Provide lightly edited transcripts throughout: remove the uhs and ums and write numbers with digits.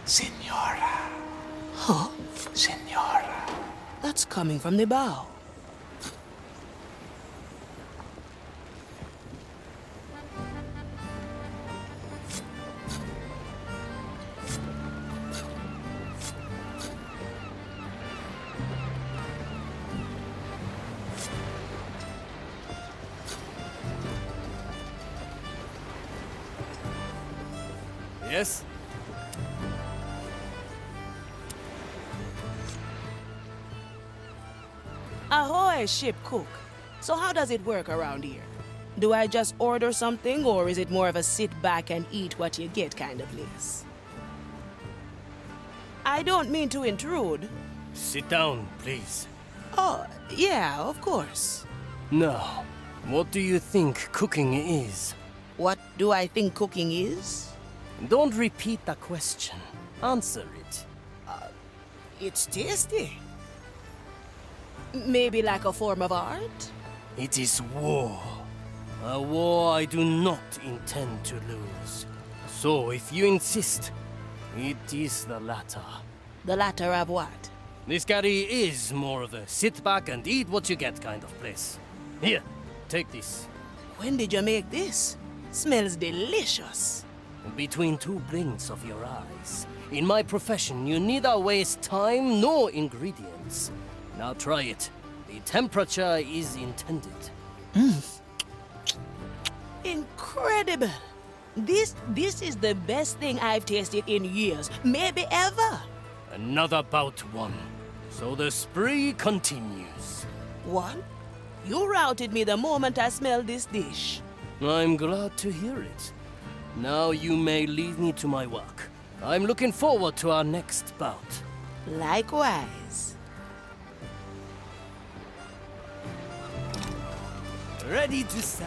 Senora. Huh? Senora. That's coming from the bow. Yes? Ahoy, ship cook. So how does it work around here? Do I just order something, or is it more of a sit back and eat what you get kind of place? I don't mean to intrude. Sit down, please. Oh, yeah, of course. Now, what do you think cooking is? What do I think cooking is? Don't repeat the question. Answer it. It's tasty. Maybe like a form of art? It is war. A war I do not intend to lose. So, if you insist, it is the latter. The latter of what? This curry is more of a sit back and eat what you get kind of place. Here, take this. When did you make this? Smells delicious. Between two blinks of your eyes. In my profession, you neither waste time nor ingredients. Now try it. The temperature is intended. Incredible! This is the best thing I've tasted in years, maybe ever. Another bout won. So the spree continues. One? You routed me the moment I smelled this dish. I'm glad to hear it. Now you may lead me to my work. I'm looking forward to our next bout. Likewise. Ready to serve.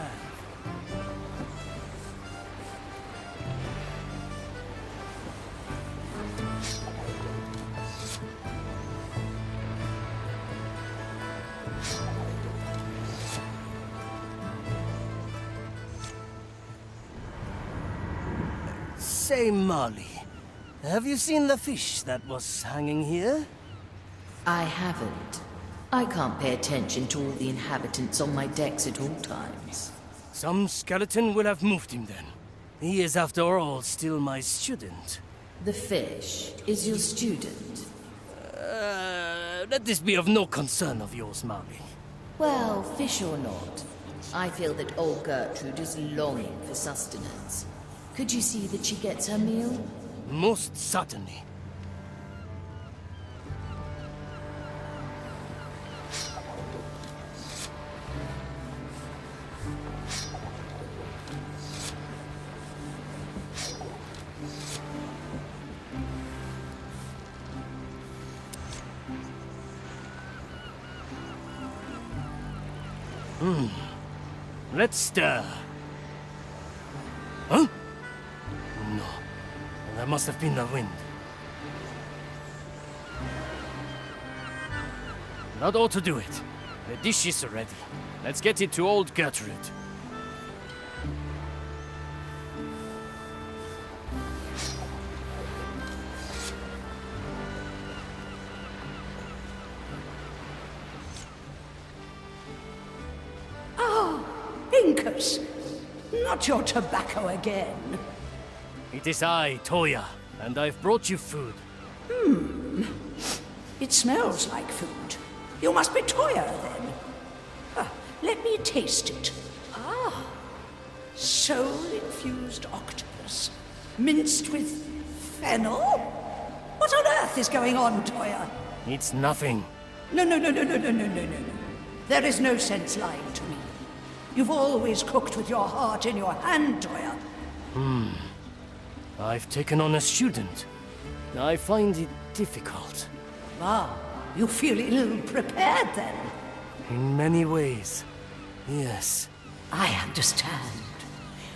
Say, Molly, have you seen the fish that was hanging here? I haven't. I can't pay attention to all the inhabitants on my decks at all times. Some skeleton will have moved him then. He is, after all, still my student. The fish is your student. Let this be of no concern of yours, Molly. Well, fish or not, I feel that old Gertrude is longing for sustenance. Could you see that she gets her meal? Most certainly. Let's stir. Huh? No. That must have been the wind. That ought to do it. The dish is ready. Let's get it to old Gertrude. Incus! Not your tobacco again. It is I, Toya, and I've brought you food. It smells like food. You must be Toya, then. Let me taste it. Soul-infused octopus. Minced with fennel? What on earth is going on, Toya? It's nothing. No. There is no sense lying to me. You've always cooked with your heart in your hand, Toya. I've taken on a student. I find it difficult. You feel ill-prepared, then? In many ways, yes. I understand.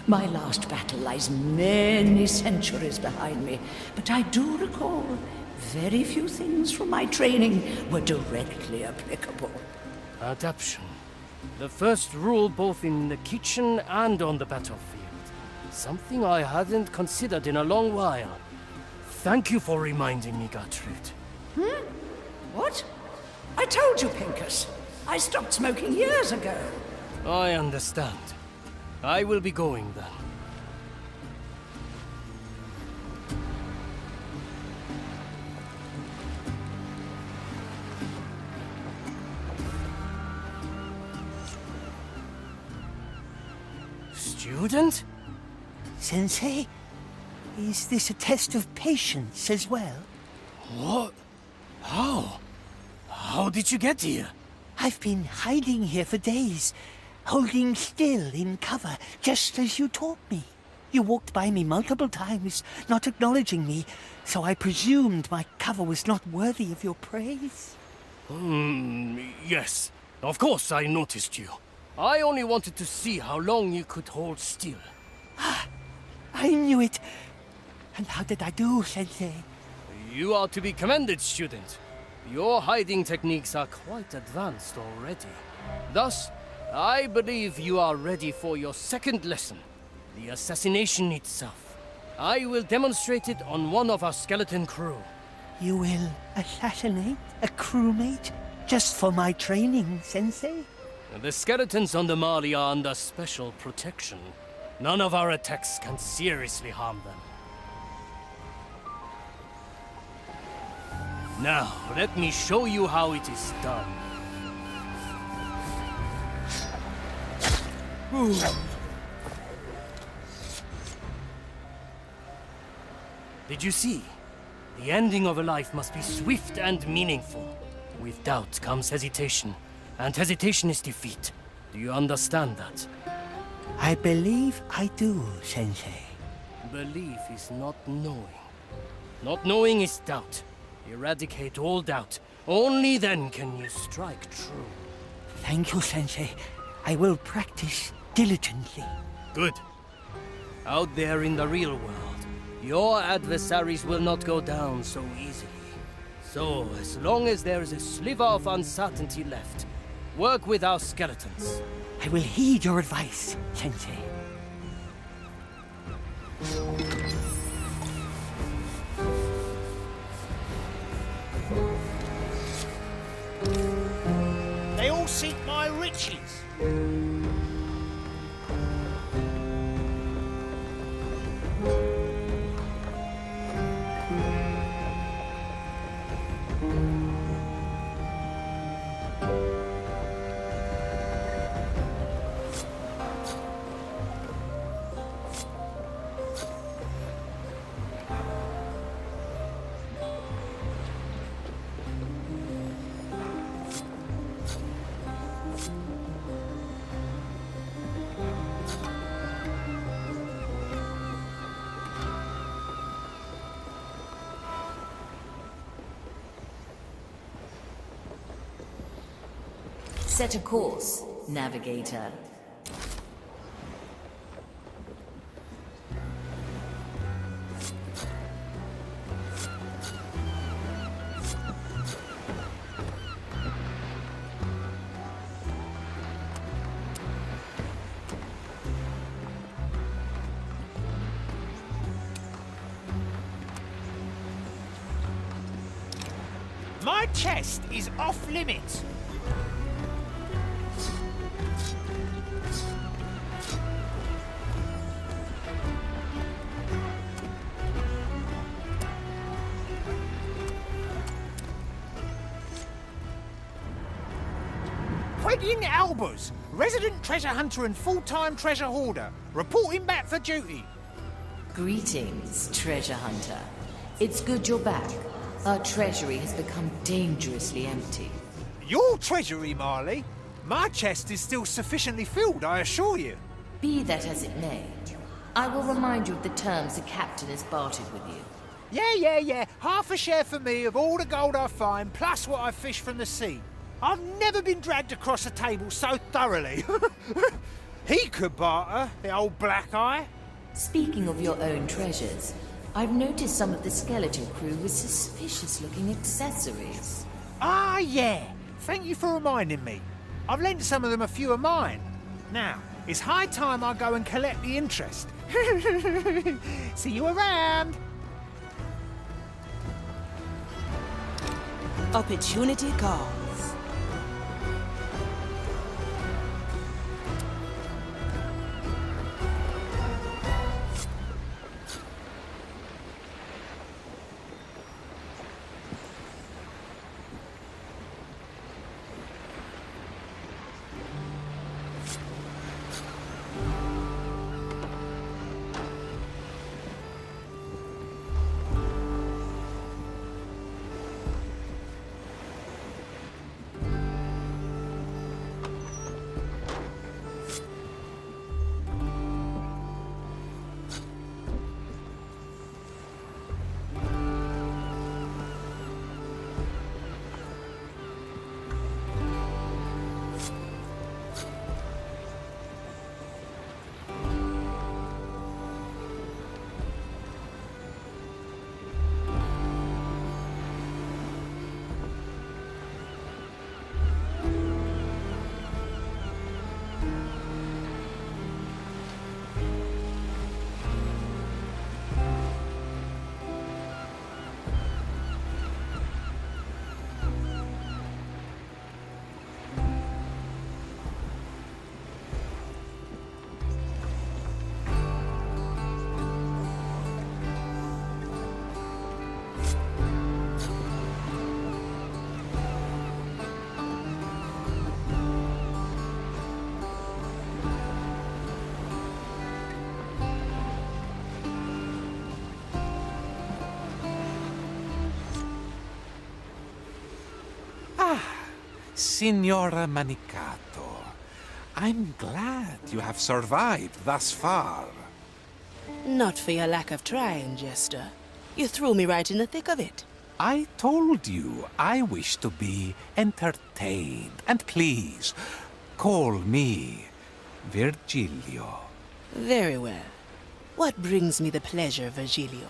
My last battle lies many centuries behind me, but I do recall very few things from my training were directly applicable. Adaption. The first rule both in the kitchen and on the battlefield. Something I hadn't considered in a long while. Thank you for reminding me, Gertrude. What? I told you, Pincus. I stopped smoking years ago. I understand. I will be going then. Student? Sensei, is this a test of patience as well? What? How? How did you get here? I've been hiding here for days, holding still in cover, just as you taught me. You walked by me multiple times, not acknowledging me, so I presumed my cover was not worthy of your praise. Yes. Of course I noticed you. I only wanted to see how long you could hold still. I knew it. And how did I do, Sensei? You are to be commended, student. Your hiding techniques are quite advanced already. Thus, I believe you are ready for your second lesson, the assassination itself. I will demonstrate it on one of our skeleton crew. You will assassinate a crewmate just for my training, Sensei? The skeletons on the Mali are under special protection. None of our attacks can seriously harm them. Now, let me show you how it is done. Did you see? The ending of a life must be swift and meaningful. With doubt comes hesitation, and hesitation is defeat. Do you understand that? I believe I do, Sensei. Belief is not knowing. Not knowing is doubt. Eradicate all doubt. Only then can you strike true. Thank you, Sensei. I will practice diligently. Good. Out there in the real world, your adversaries will not go down so easily. So, as long as there is a sliver of uncertainty left, work with our skeletons. I will heed your advice, Sensei. They all seek my riches. Set a course, navigator. My chest is off limits. Quentin Albers, resident treasure hunter and full-time treasure hoarder, reporting back for duty. Greetings, treasure hunter. It's good you're back. Our treasury has become dangerously empty. Your treasury, Marley? My chest is still sufficiently filled, I assure you. Be that as it may, I will remind you of the terms the captain has bartered with you. Yeah. Half a share for me of all the gold I find, plus what I fish from the sea. I've never been dragged across a table so thoroughly. He could barter, the old black eye. Speaking of your own treasures, I've noticed some of the skeleton crew with suspicious-looking accessories. Ah, yeah. Thank you for reminding me. I've lent some of them a few of mine. Now, it's high time I go and collect the interest. See you around. Opportunity calls. Signora Manicato, I'm glad you have survived thus far. Not for your lack of trying, Jester. You threw me right in the thick of it. I told you I wish to be entertained. And please, call me Virgilio. Very well. What brings me the pleasure, Virgilio?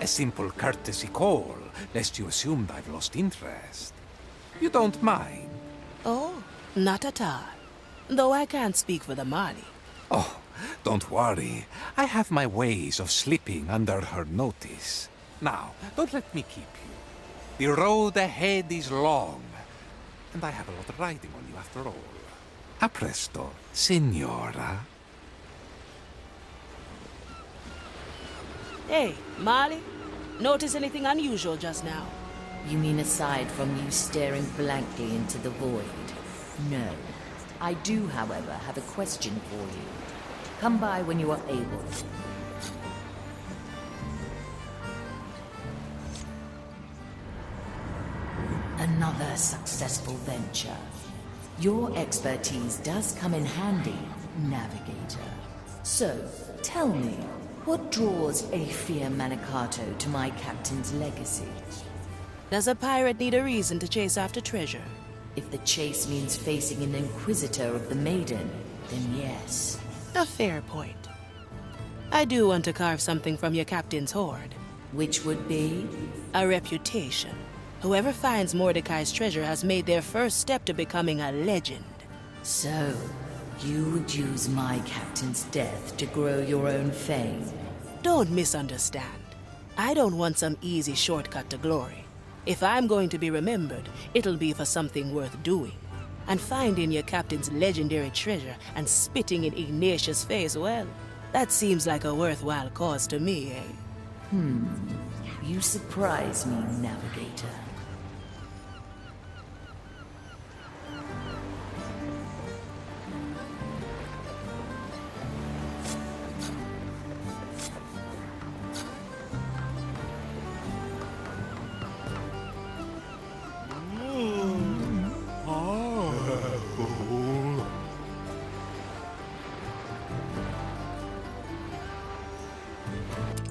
A simple courtesy call, lest you assumed I've lost interest. You don't mind? Oh, not at all. Though I can't speak for the Mali. Oh, don't worry. I have my ways of slipping under her notice. Now, don't let me keep you. The road ahead is long, and I have a lot riding on you after all. A presto, signora. Hey, Mali. Notice anything unusual just now? You mean aside from you staring blankly into the void? No. I do, however, have a question for you. Come by when you are able. Another successful venture. Your expertise does come in handy, Navigator. So, tell me, what draws Aethia Manicato to my captain's legacy? Does a pirate need a reason to chase after treasure? If the chase means facing an Inquisitor of the Maiden, then yes. A fair point. I do want to carve something from your captain's hoard. Which would be? A reputation. Whoever finds Mordecai's treasure has made their first step to becoming a legend. So, you would use my captain's death to grow your own fame? Don't misunderstand. I don't want some easy shortcut to glory. If I'm going to be remembered, it'll be for something worth doing. And finding your captain's legendary treasure and spitting in Ignatius' face, well, that seems like a worthwhile cause to me, eh? You surprise me, Navigator.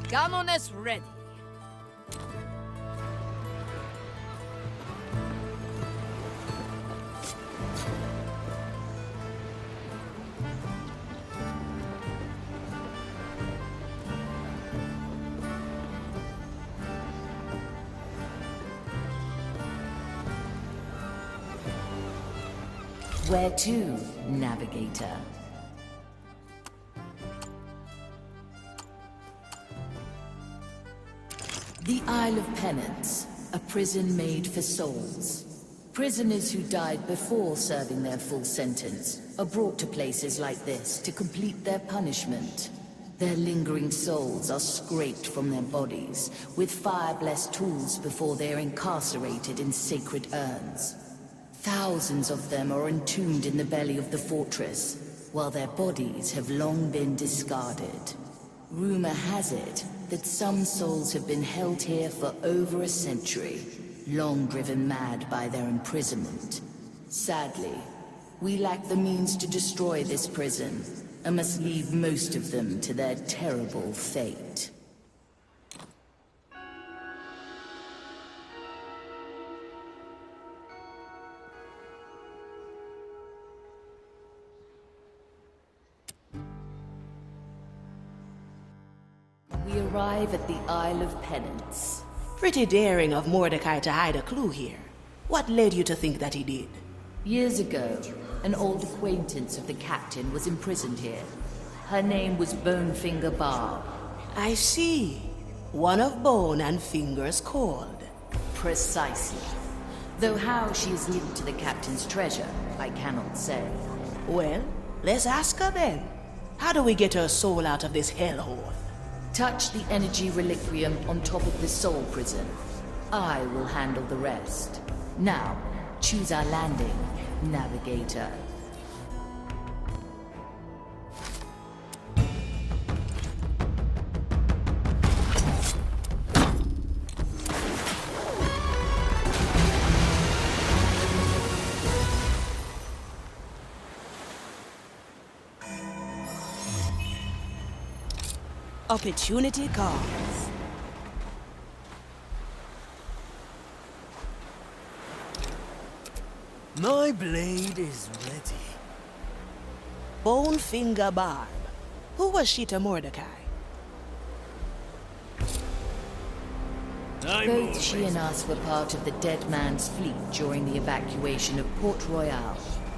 Cannones ready. Where to, Navigator? The Isle of Penance. a prison made for souls. Prisoners who died before serving their full sentence are brought to places like this to complete their punishment. Their lingering souls are scraped from their bodies with fire-blessed tools before they are incarcerated in sacred urns. Thousands of them are entombed in the belly of the fortress, while their bodies have long been discarded. Rumor has it that some souls have been held here for over a century, long driven mad by their imprisonment. Sadly, we lack the means to destroy this prison, and must leave most of them to their terrible fate. We arrive at the Isle of Penance. Pretty daring of Mordecai to hide a clue here. What led you to think that he did? Years ago, an old acquaintance of the captain was imprisoned here. Her name was Bonefinger Barb. I see. One of Bone and Finger's called. Precisely. Though how she is linked to the captain's treasure, I cannot say. Well, let's ask her then. How do we get her soul out of this hellhole? Touch the energy reliquium on top of the soul prison. I will handle the rest. Now, choose our landing, navigator. Opportunity calls. My blade is ready. Bonefinger Barb. Who was she to Mordecai? Both she and us were part of the Dead Man's fleet during the evacuation of Port Royal.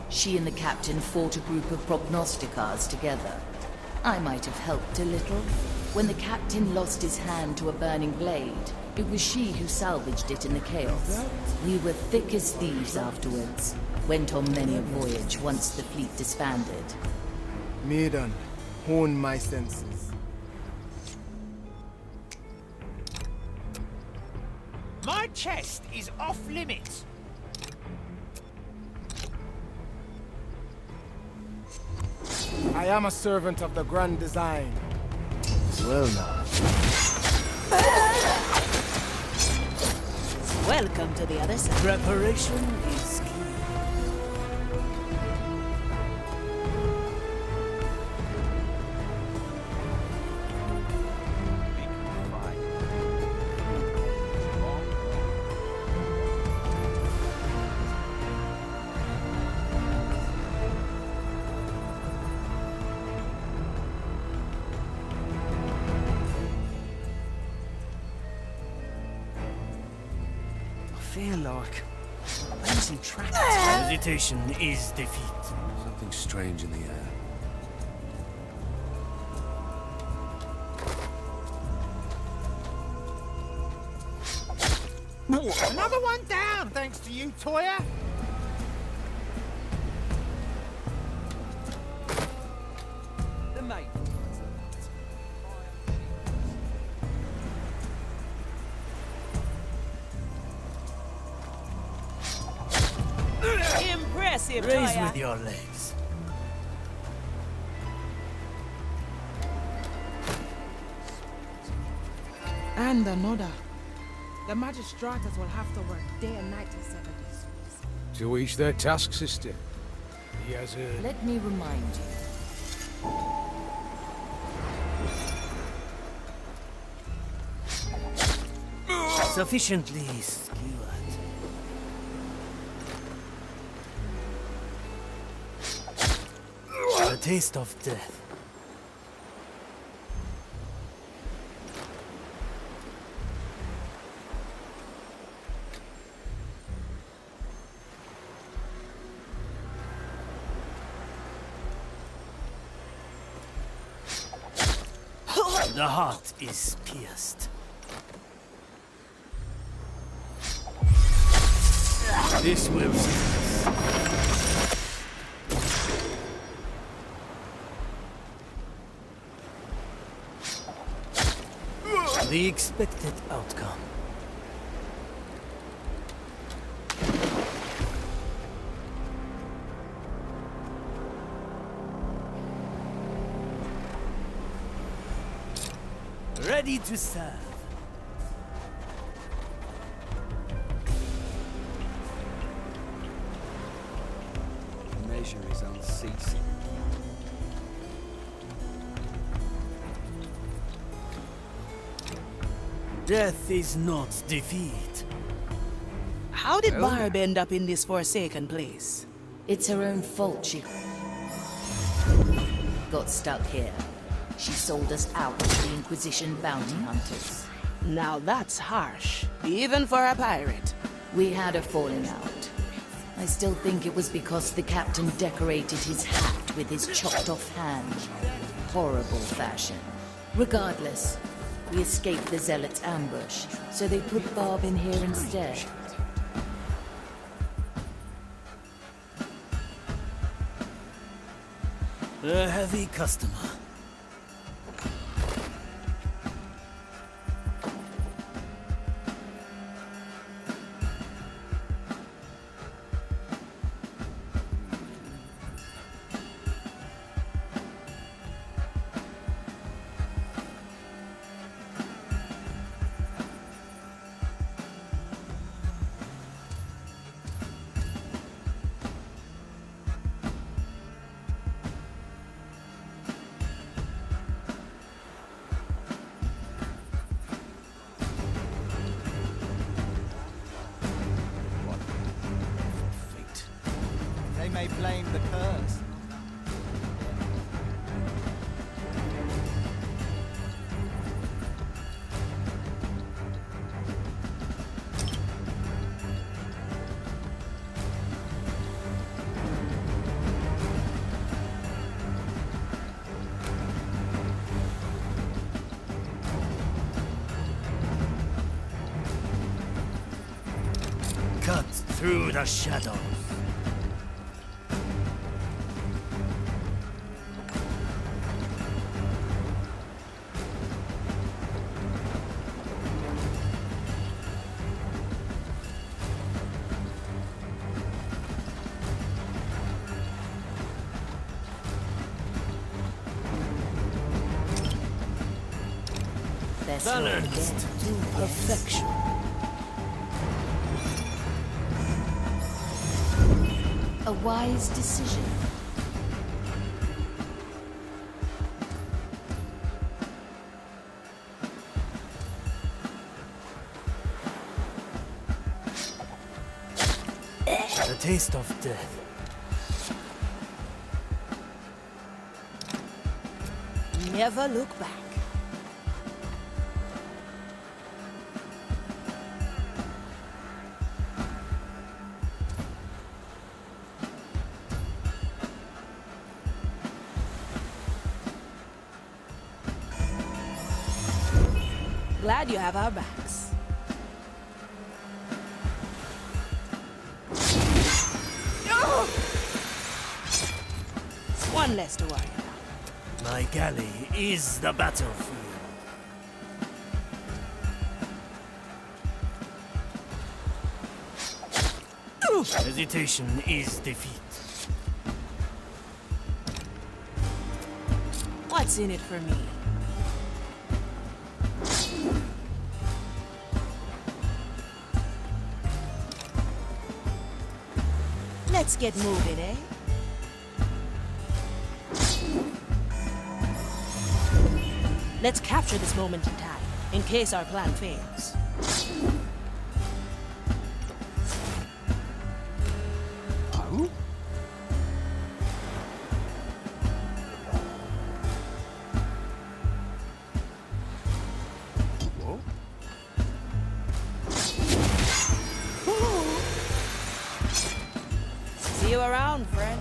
She and the captain fought a group of prognosticars together. I might have helped a little. When the captain lost his hand to a burning blade, it was she who salvaged it in the chaos. We were thick as thieves afterwards. Went on many a voyage once the fleet disbanded. Maiden, hone my senses. My chest is off limits. I am a servant of the grand design. Well now. Welcome to the other side. Preparation is key. I feel like lazy trapped. Hesitation is defeat. Something strange in the air. Another one down, thanks to you, Toya. The mate. Impressive, Raise Toya. with your legs. And another. The magistrates will have to work day and night to settle this. To each their task, sister. He has a... Let me remind you. Sufficiently skewered. A taste of death. The heart is pierced. This will suffice. The expected outcome. Ready to serve. The measure is unceasing. Death is not defeat. How did Barb end up in this forsaken place? It's her own fault she got stuck here. She sold us out to the Inquisition bounty hunters. Now that's harsh, even for a pirate. We had a falling out. I still think it was because the captain decorated his hat with his chopped off hand. Horrible fashion. Regardless, we escaped the Zealot's ambush, so they put Barb in here instead. A heavy customer. They may blame the curse. Cut through the shadows. Balanced to perfection. A wise decision. The taste of death. Never look back. Glad you have our backs. One less to worry about. My galley is the battlefield. Hesitation is defeat. What's in it for me? Let's get moving, eh? Let's capture this moment in time, in case our plan fails. See you around, friend.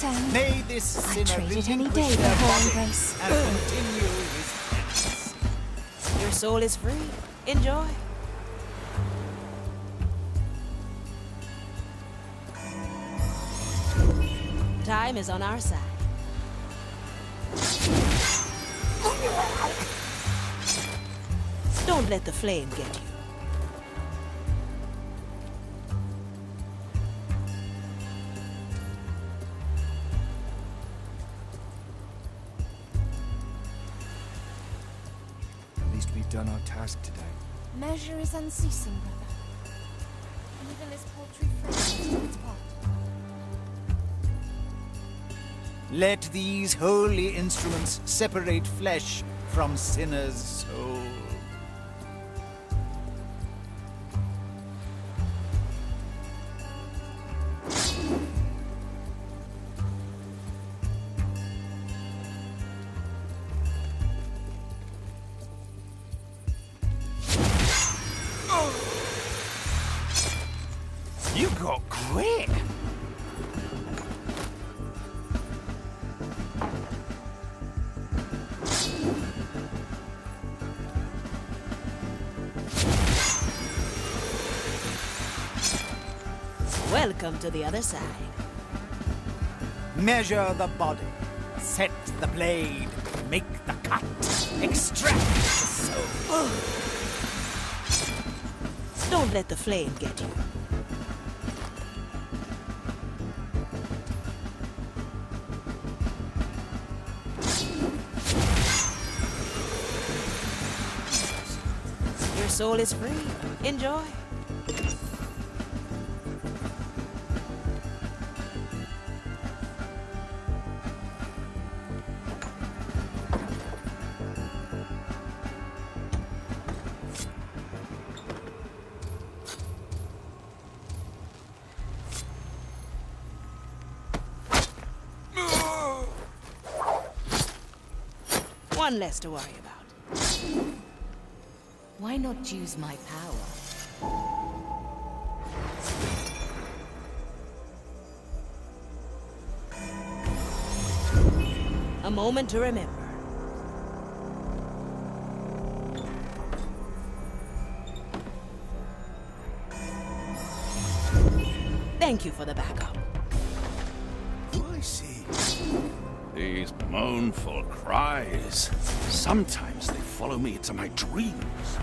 sound. May this sinner trade it any relinquish day for their her body embrace. and continue his penance. Your soul is free. Enjoy. Time is on our side. Don't let the flame get you. At least we've done our task today. Measure is unceasing, brother. Even this paltry frame must do its part. Let these holy instruments separate flesh from sinner's soul. You got quick. Welcome to the other side. Measure the body, set the blade, make the cut, extract the soul. Don't let the flame get you. Your soul is free. Enjoy. One less to worry about. Why not use my power? A moment to remember. Thank you for the backup. I see. These mournful cries. Sometimes they follow me into my dreams.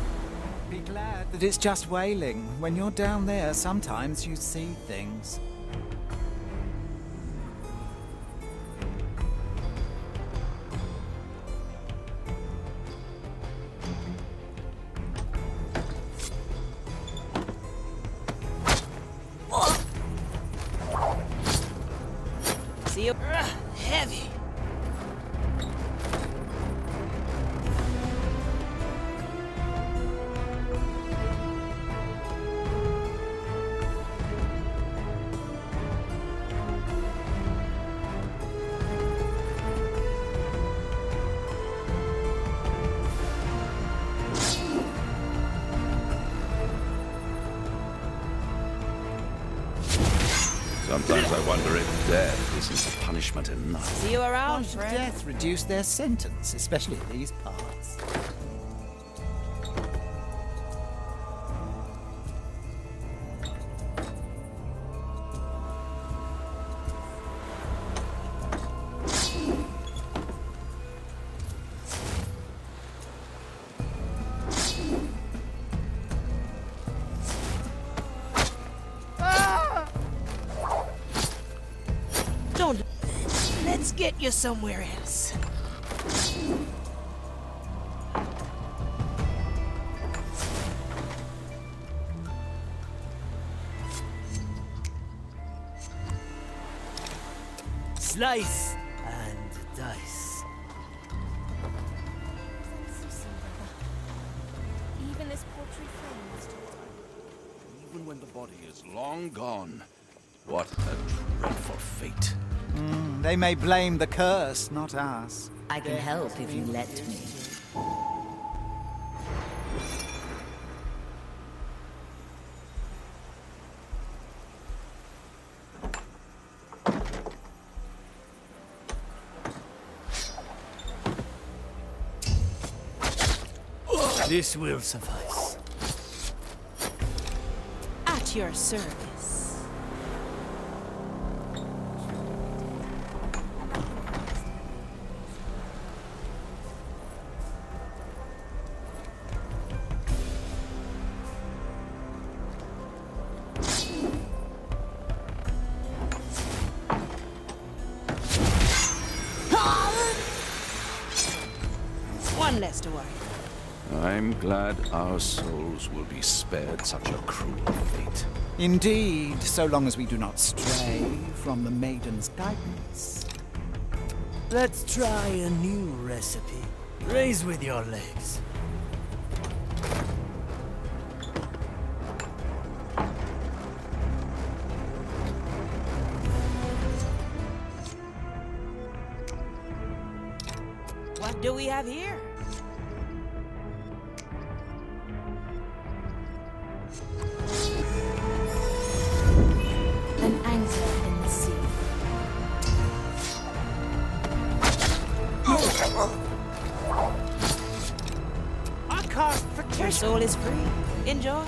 Be glad that it's just wailing. When you're down there, sometimes you see things. See you. Heavy. Sometimes I wonder if death isn't punishment enough. See you around, Why should friend. death reduce their sentence, especially in these parts? Don't. Let's get you somewhere else. Slice and dice. Unceasing, brother. Even this paltry frame must do its part. Even when the body is long gone. What a dreadful fate. They may blame the curse, not us. I can help if you let me. This will suffice. At your service. One less to worry. I'm glad our souls will be spared such a cruel fate. Indeed, so long as we do not stray from the maiden's guidance. Let's try a new recipe. Raise with your legs. What do we have here? An anchor in the sea. I cast protection. Your soul is free. Enjoy.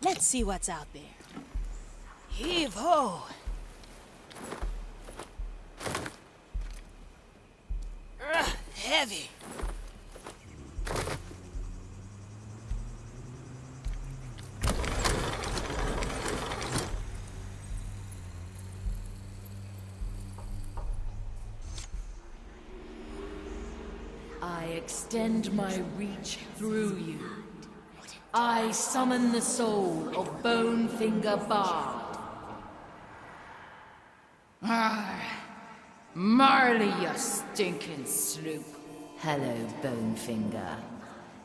Let's see what's out there. Heave ho! Heavy. I extend my reach through you. I summon the soul of Bonefinger Bard. Marley, you stinking sloop. Hello, Bonefinger.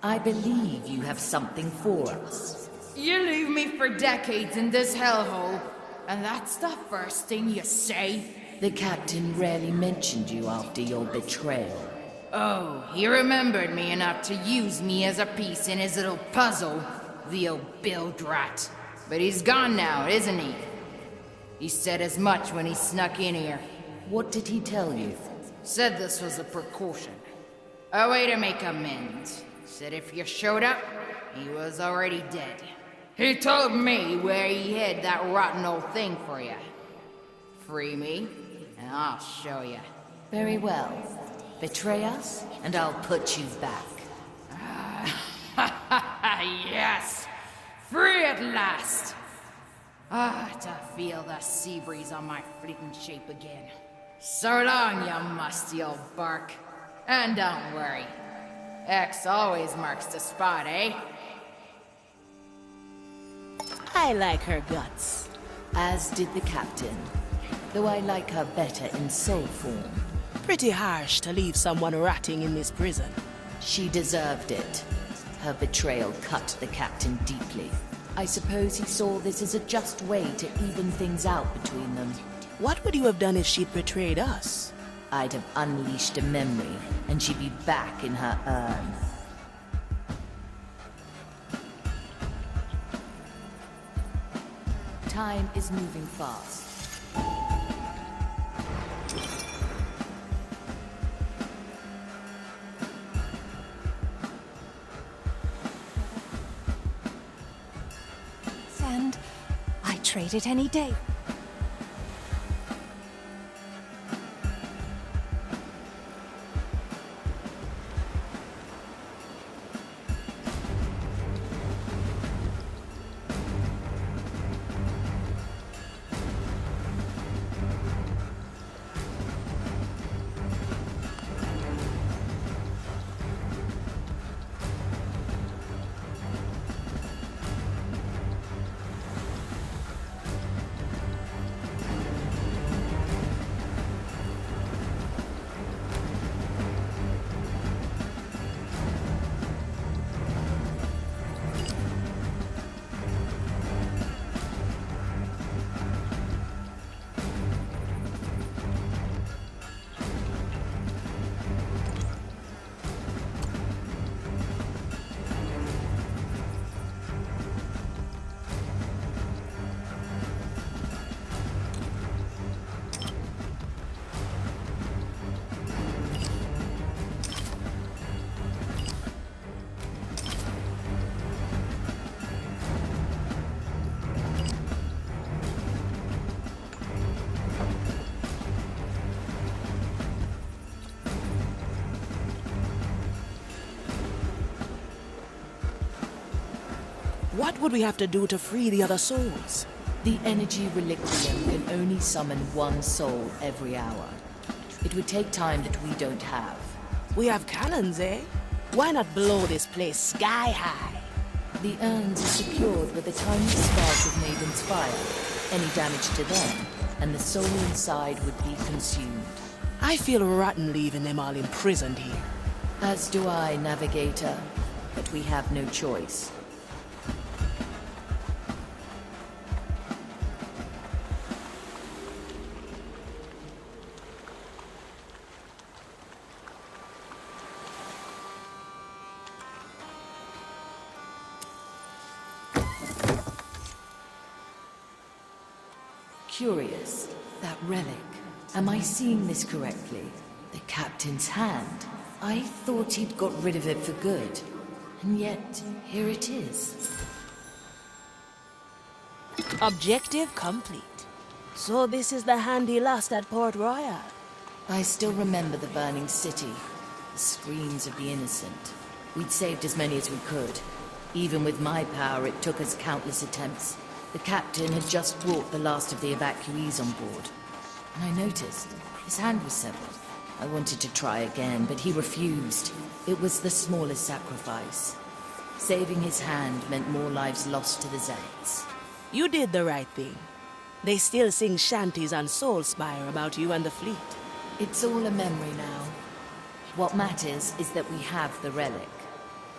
I believe you have something for us. You leave me for decades in this hellhole, and that's the first thing you say? The captain rarely mentioned you after your betrayal. Oh, he remembered me enough to use me as a piece in his little puzzle, the old bilge rat. But he's gone now, isn't he? He said as much when he snuck in here. What did he tell you? Said this was a precaution. A way to make amends. Said if you showed up, he was already dead. He told me where he hid that rotten old thing for you. Free me, and I'll show you. Very well. Betray us, and I'll put you back. Yes! Free at last! To feel the sea breeze on my fleeting shape again. So long, you musty old bark. And don't worry. X always marks the spot, eh? I like her guts. As did the captain. Though I like her better in soul form. Pretty harsh to leave someone rotting in this prison. She deserved it. Her betrayal cut the captain deeply. I suppose he saw this as a just way to even things out between them. What would you have done if she'd betrayed us? I'd have unleashed a memory, and she'd be back in her urn. Time is moving fast. And I'd trade it any day. What would we have to do to free the other souls? The energy reliquium can only summon one soul every hour. It would take time that we don't have. We have cannons, eh? Why not blow this place sky high? The urns are secured with a tiny spark of Maiden's fire. Any damage to them, and the soul inside would be consumed. I feel rotten leaving them all imprisoned here. As do I, Navigator. But we have no choice. Curious. That relic. Am I seeing this correctly? The captain's hand. I thought he'd got rid of it for good. And yet, here it is. Objective complete. So this is the hand he lost at Port Royal. I still remember the burning city. The screams of the innocent. We'd saved as many as we could. Even with my power, it took us countless attempts. The captain had just brought the last of the evacuees on board. And I noticed his hand was severed. I wanted to try again, but he refused. It was the smallest sacrifice. Saving his hand meant more lives lost to the Zealots. You did the right thing. They still sing shanties on Soulspire about you and the fleet. It's all a memory now. What matters is that we have the relic.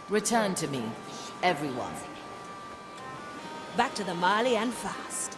Return to me, everyone. Back to the Marley and fast.